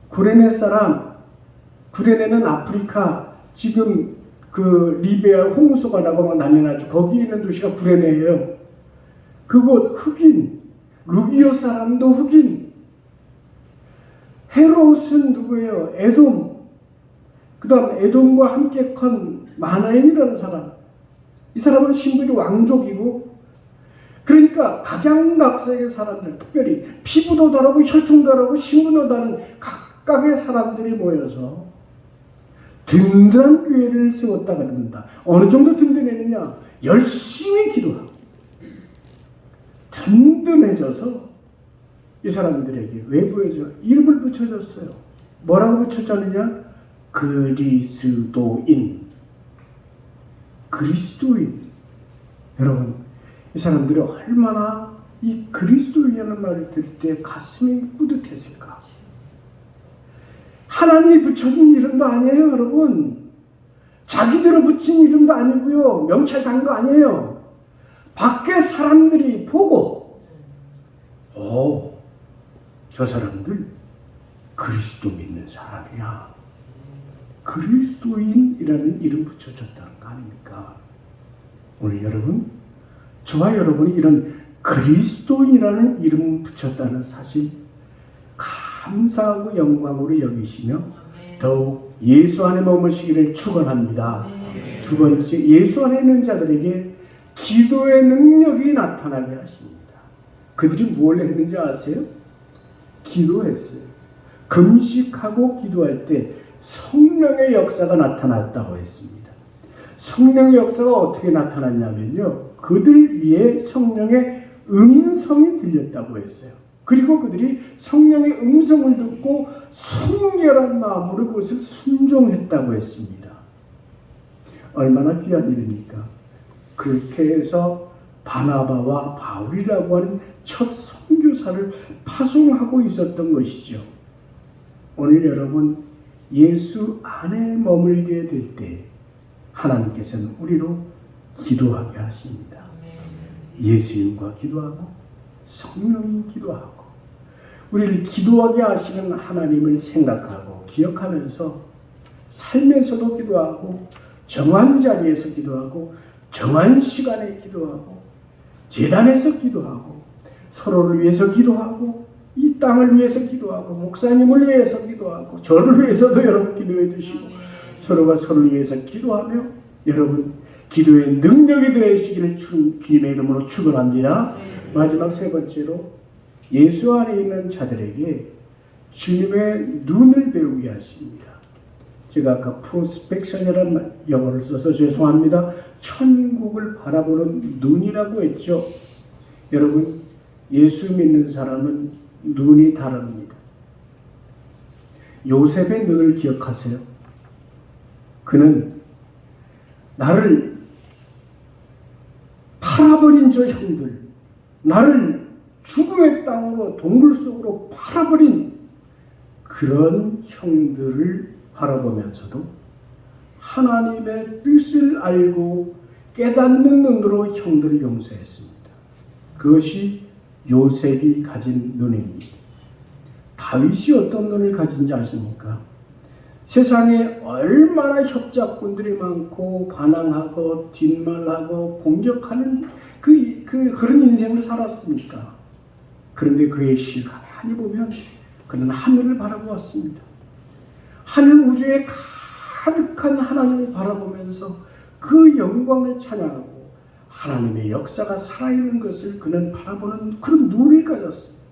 구레네 사람. 구레네는 아프리카, 지금 그 리비아 홍수가 나고 막 난리 나죠. 거기 있는 도시가 구레네예요. 그곳 흑인. 루기오 사람도 흑인. 헤롯은 누구예요? 에돔. 그 다음 에돔과 함께 큰 마나엠이라는 사람. 이 사람은 신분이 왕족이고, 그러니까 각양각색의 사람들, 특별히 피부도 다르고 혈통도 다르고 신분도 다른 각각의 사람들이 모여서 든든한 교회를 세웠다고 합니다. 어느 정도 든든했느냐? 열심히 기도하고 든든해져서 이 사람들에게 외부에서 이름을 붙여줬어요. 뭐라고 붙여줬느냐? 그리스도인. 그리스도인. 여러분, 이 사람들이 얼마나 이 그리스도인이라는 말을 들을 때 가슴이 뿌듯했을까? 하나님이 붙여준 이름도 아니에요, 여러분. 자기들을 붙인 이름도 아니고요. 명찰 단 거 아니에요. 밖에 사람들이 보고, 저 사람들 그리스도 믿는 사람이야. 그리스도인이라는 이름 붙여줬다는 거 아닙니까? 오늘 여러분, 저와 여러분이 이런 그리스도인이라는 이름을 붙였다는 사실 감사하고 영광으로 여기시며 더욱 예수 안에 머무시기를 축원합니다. 두 번째, 예수 안에 있는 자들에게 기도의 능력이 나타나게 하십니다. 그들이 뭘 했는지 아세요? 기도했어요. 금식하고 기도할 때 성령의 역사가 나타났다고 했습니다. 성령의 역사가 어떻게 나타났냐면요, 그들 위에 성령의 음성이 들렸다고 했어요. 그리고 그들이 성령의 음성을 듣고 순결한 마음으로 그것을 순종했다고 했습니다. 얼마나 귀한 일입니까? 그렇게 해서 바나바와 바울이라고 하는 첫 선교사를 파송하고 있었던 것이죠. 오늘 여러분, 예수 안에 머물게 될 때 하나님께서는 우리로 기도하게 하십니다. 예수님과 기도하고 성령 기도하고 우리를 기도하게 하시는 하나님을 생각하고 기억하면서 삶에서도 기도하고 정한 자리에서 기도하고 정한 시간에 기도하고 제단에서 기도하고 서로를 위해서 기도하고 이 땅을 위해서 기도하고 목사님을 위해서 기도하고 저를 위해서도 여러분 기도해 주시고 서로가 서로를 위해서 기도하며 여러분 기도의 능력이 되시기를 주님의 이름으로 축원합니다. 마지막 세 번째로 예수 안에 있는 자들에게 주님의 눈을 배우게 하십니다. 제가 아까 프로스펙션이라는 영어를 써서 죄송합니다. 천국을 바라보는 눈이라고 했죠. 여러분, 예수 믿는 사람은 눈이 다릅니다. 요셉의 눈을 기억하세요? 그는 나를 팔아버린 저 형들, 나를 죽음의 땅으로 동굴 속으로 팔아버린 그런 형들을 바라보면서도 하나님의 뜻을 알고 깨닫는 눈으로 형들을 용서했습니다. 그것이 요셉이 가진 눈입니다. 다윗이 어떤 눈을 가진지 아십니까? 세상에 얼마나 협작꾼들이 많고 반항하고 뒷말하고 공격하는 그런 인생을 살았습니까? 그런데 그의 시 가만히 보면 그는 하늘을 바라보았습니다. 하늘 우주에 가득한 하나님을 바라보면서 그 영광을 찬양하고 하나님의 역사가 살아있는 것을 그는 바라보는 그런 눈을 가졌습니다.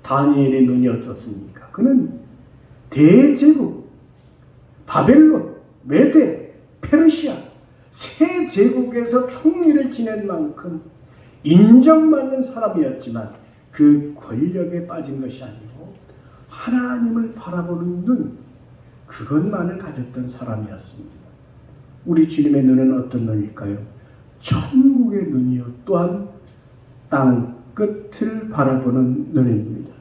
다니엘의 눈이 어떻습니까? 그는 대제국 바벨론, 메데, 페르시아 세 제국에서 총리를 지낸 만큼 인정받는 사람이었지만 그 권력에 빠진 것이 아니고 하나님을 바라보는 눈, 그것만을 가졌던 사람이었습니다. 우리 주님의 눈은 어떤 눈일까요? 천국의 눈이요 또한 땅 끝을 바라보는 눈입니다.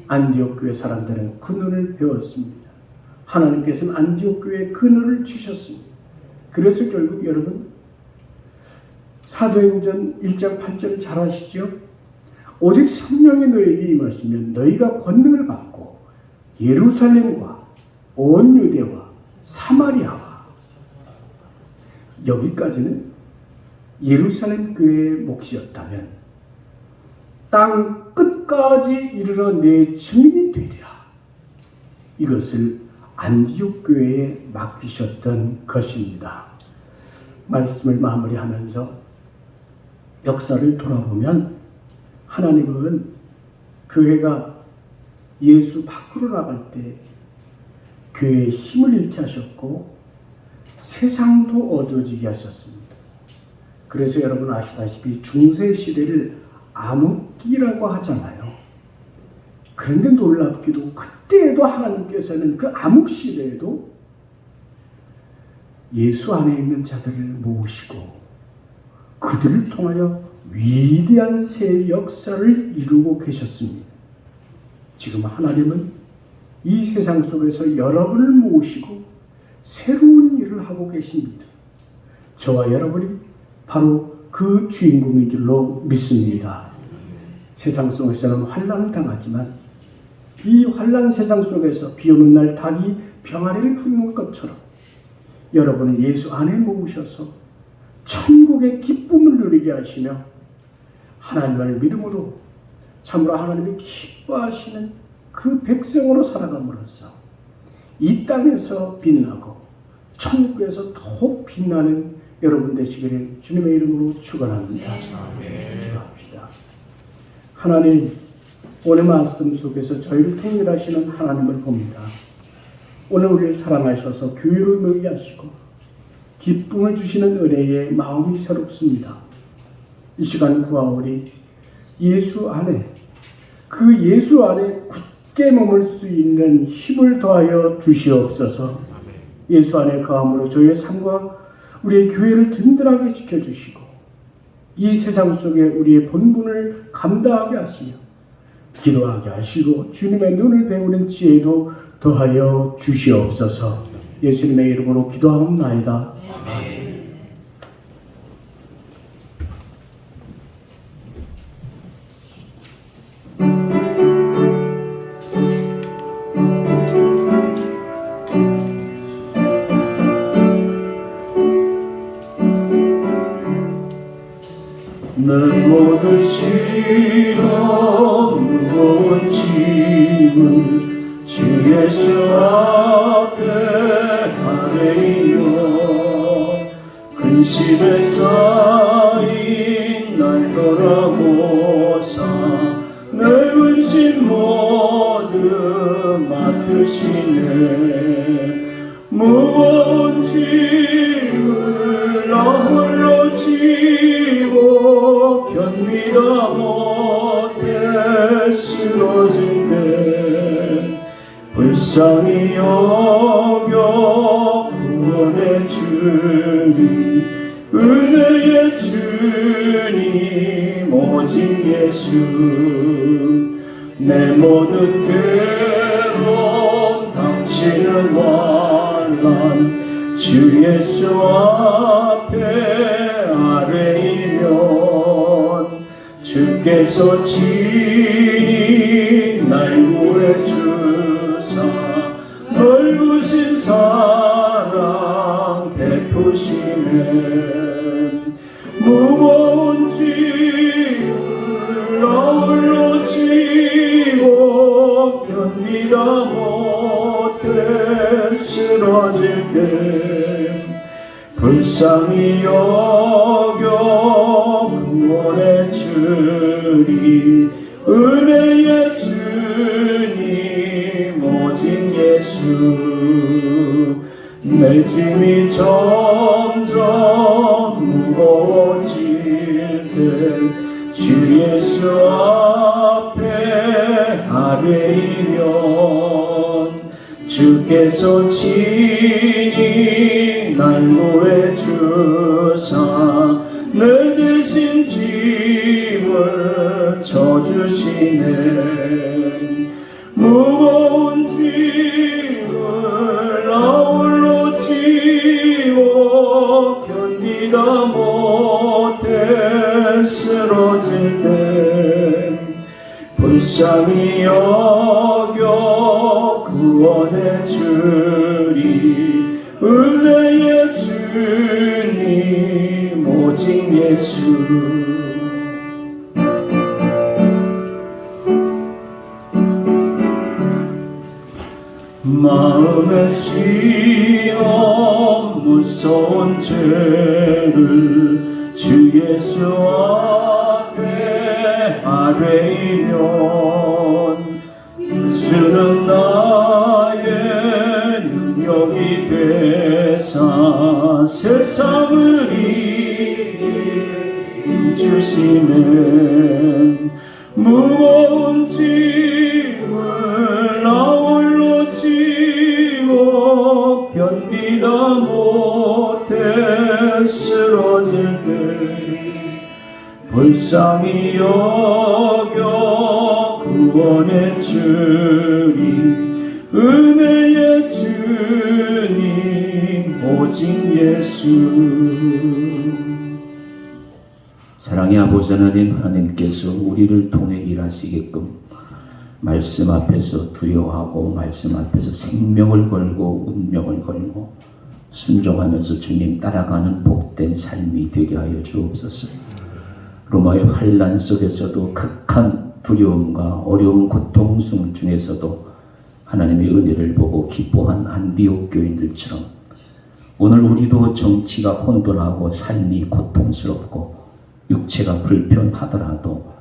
안디옥 교회 사람들은 그 눈을 배웠습니다. 하나님께서는 안디옥 교회에 그 눈을 주셨습니다. 그래서 결국 여러분 사도행전 1장 8절 잘 아시죠? 오직 성령이 너에게 임하시면 너희가 권능을 받고 예루살렘과 온 유대와 사마리아와, 여기까지는 예루살렘 교회의 몫이었다면 땅 끝까지 이르러 내 증인이 되리라. 이것을 안디옥 교회에 맡기셨던 것입니다. 말씀을 마무리하면서 역사를 돌아보면 하나님은 교회가 예수 밖으로 나갈 때 교회의 힘을 잃게 하셨고 세상도 어두워지게 하셨습니다. 그래서 여러분 아시다시피 중세 시대를 암흑기라고 하잖아요. 그런데 놀랍게도 그때에도 하나님께서는 그 암흑 시대에도 예수 안에 있는 자들을 모으시고 그들을 통하여 위대한 새 역사를 이루고 계셨습니다. 지금 하나님은 이 세상 속에서 여러분을 모으시고 새로운 일을 하고 계십니다. 저와 여러분이 바로 그 주인공인 줄로 믿습니다. 세상 속에서는 환난을 당하지만 이 환난 세상 속에서 비 오는 날 닭이 병아리를 품는 것처럼 여러분은 예수 안에 모으셔서 천국의 기쁨을 누리게 하시며 하나님을 믿음으로 참으로 하나님이 기뻐하시는 그 백성으로 살아감으로써 이 땅에서 빛나고 천국에서 더욱 빛나는 여러분 되시기를 주님의 이름으로 축원합니다. 기도합시다. 하나님, 오늘 말씀 속에서 저희를 통일하시는 하나님을 봅니다. 오늘 우리를 사랑하셔서 교회로 모이게 하시고 기쁨을 주시는 은혜에 마음이 새롭습니다. 이 시간 구하오리 예수 안에, 그 예수 안에 굳게 머물 수 있는 힘을 더하여 주시옵소서. 예수 안에 거함으로 저희의 삶과 우리의 교회를 든든하게 지켜주시고 이 세상 속에 우리의 본분을 감당하게 하시며 기도하게 하시고 주님의 눈을 배우는 지혜도 더하여 주시옵소서. 예수님의 이름으로 기도하옵나이다. 내 모든 시험 무거운 짐을 주 예수 앞에 아뢰이며 근심에 쌓인 날 돌아보사 내 근심 모두 맡으시네. 무거운 짐을 나 홀로 지고 견디다 못해 쓰러질 때 불쌍히 여겨 구원의 주님, 은혜의 주님 오직 예수. 내 모든 괴로움 당치는 환난 주 예수 앞에 아뢰이면 주께서 친히 날 구해주사 넓으신 사랑 베푸시네. 무거운 짐을 나 홀로 지고 견디다 못해 쓰러질 때 불쌍히 여겨 구원의 주님, 은혜의 주님 오직 예수. 내 짐이 점점 무거워질 때 주 예수 앞에 아뢰이면 주께서 친히 날 구해주사 내 대신 짐을 져주시네. 무거운 짐을 나 홀로 지고 견디다 못해 쓰러질 때 불쌍히 여겨 구원의 주님, 은혜의 주님 오직 예수. 마음의 시험 무서운 죄를 주 예수 앞에 아뢰이면 주는 나의 능력이 되사 세상을 이기주시네. 무거운 짐을 나 홀로 지고 견디다 못해 쓰러질 때 불쌍히 여겨 구원의 주님, 은혜의 주님 오직 예수. 사랑의 아버지 하나님, 하나님께서 우리를 통해 일하시게끔 말씀 앞에서 두려워하고 말씀 앞에서 생명을 걸고 운명을 걸고 순종하면서 주님 따라가는 복된 삶이 되게 하여 주옵소서. 로마의 환란 속에서도 극한 두려움과 어려운 고통 중에서도 하나님의 은혜를 보고 기뻐한 안디옥 교인들처럼 오늘 우리도 정치가 혼돈하고 삶이 고통스럽고 육체가 불편하더라도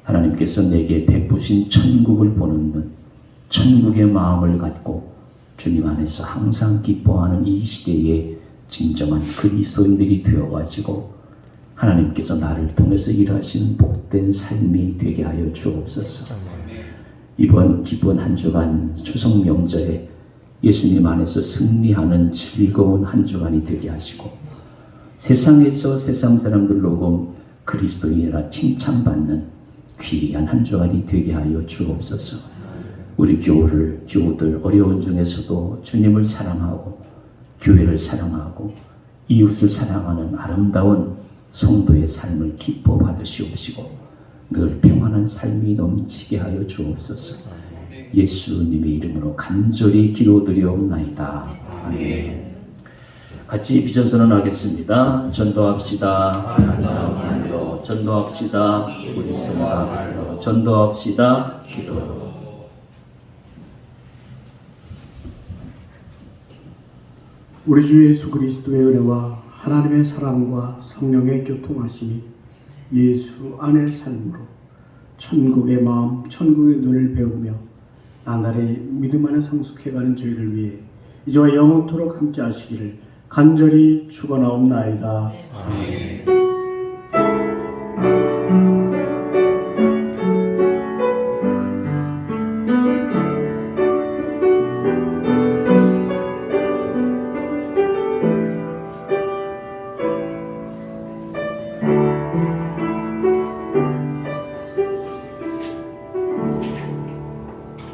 하나님께서 내게 베푸신 천국을 보는 눈, 천국의 마음을 갖고 주님 안에서 항상 기뻐하는 이 시대에 진정한 그리스도인들이 되어가지고 하나님께서 나를 통해서 일하시는 복된 삶이 되게 하여 주옵소서. 이번 기쁜 한 주간 추석 명절에 예수님 안에서 승리하는 즐거운 한 주간이 되게 하시고 세상에서 세상 사람들로고 그리스도인이라 칭찬받는 귀한 한 주간이 되게 하여 주옵소서. 우리 교우들 어려운 중에서도 주님을 사랑하고 교회를 사랑하고 이웃을 사랑하는 아름다운 성도의 삶을 기뻐 받으시옵시고 늘 평안한 삶이 넘치게 하여 주옵소서. 예수님의 이름으로 간절히 기도드리옵나이다. 아멘. 같이 비전 선언하겠습니다. 전도합시다. 전도합시다. 우리 생각으로 전도합시다. 기도로. 우리 주 예수 그리스도의 은혜와 하나님의 사랑과 성령의 교통하심이 예수 안의 삶으로 천국의 마음, 천국의 눈을 배우며 나날이 믿음 안에 성숙해가는 저희를 위해 이제와 영원토록 함께 하시기를 간절히 축원하옵나이다. 아멘.